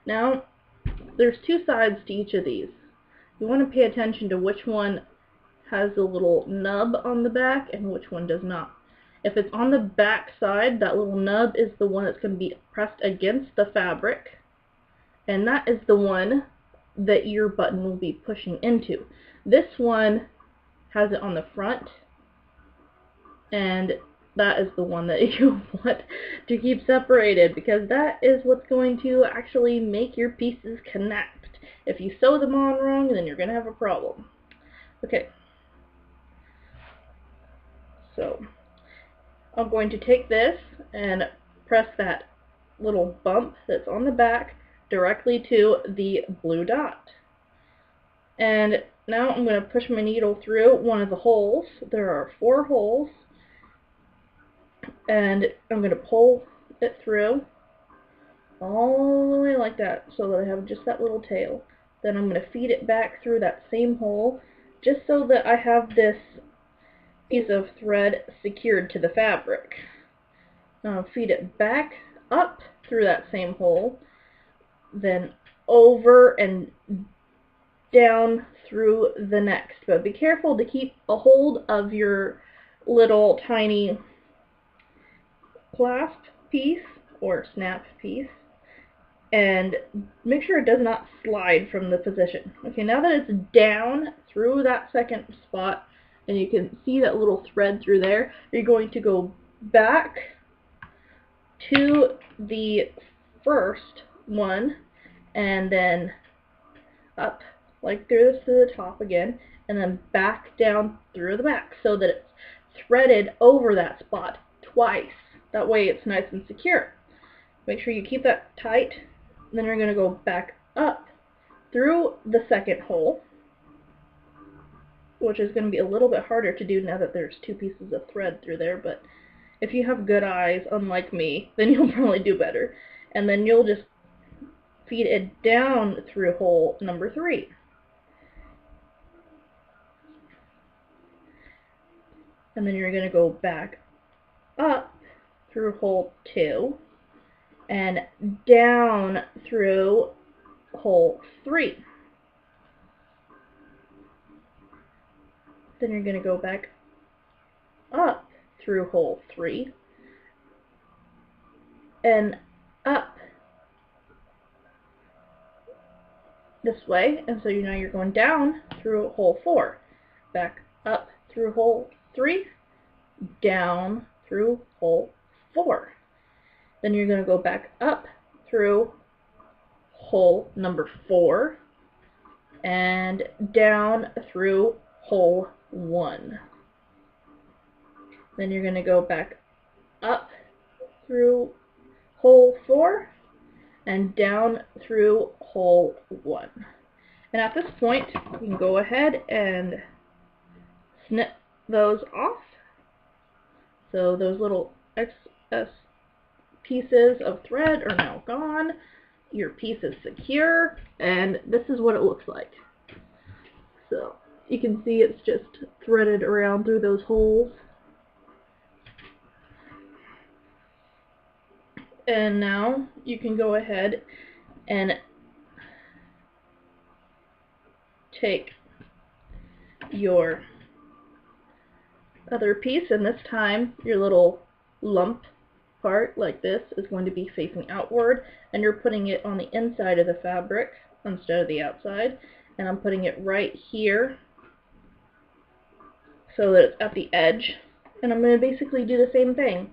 Now, there's two sides to each of these. You want to pay attention to which one has a little nub on the back and which one does not. If it's on the back side, that little nub is the one that's going to be pressed against the fabric, and that is the one that your button will be pushing into. This one has it on the front, and that is the one that you want to keep separated, because that is what's going to actually make your pieces connect. If you sew them on wrong, then you're going to have a problem. Okay, so I'm going to take this and press that little bump that's on the back directly to the blue dot. And now I'm going to push my needle through one of the holes. There are 4 holes. And I'm going to pull it through all the way like that, so that I have just that little tail. Then I'm going to feed it back through that same hole, just so that I have this piece of thread secured to the fabric. Now I'll feed it back up through that same hole, then over and down through the next. But be careful to keep a hold of your little tiny clasp piece or snap piece, and make sure it does not slide from the position. Okay, now that it's down through that second spot, and you can see that little thread through there, you're going to go back to the first one, and then up like this to the top again, and then back down through the back, so that it's threaded over that spot twice. That way it's nice and secure. Make sure you keep that tight. Then you're going to go back up through the second hole, which is going to be a little bit harder to do now that there's 2 pieces of thread through there, but if you have good eyes, unlike me, then you'll probably do better. And then you'll just feed it down through hole number 3. And then you're going to go back up through hole 2 and down through hole 3. Then you're going to go back up through hole 3 and up this way, and so now you're going down through hole 4, back up through hole 3, down through hole 4. Then you're going to go back up through hole number 4 and down through hole 1. Then you're going to go back up through hole 4 and down through hole 1. And at this point, you can go ahead and snip those off. So those little excess pieces of thread are now gone. Your piece is secure, and this is what it looks like. So you can see it's just threaded around through those holes. And now you can go ahead and take your other piece, and this time your little lump part like this is going to be facing outward, and you're putting it on the inside of the fabric instead of the outside. And I'm putting it right here so that it's at the edge, and I'm going to basically do the same thing.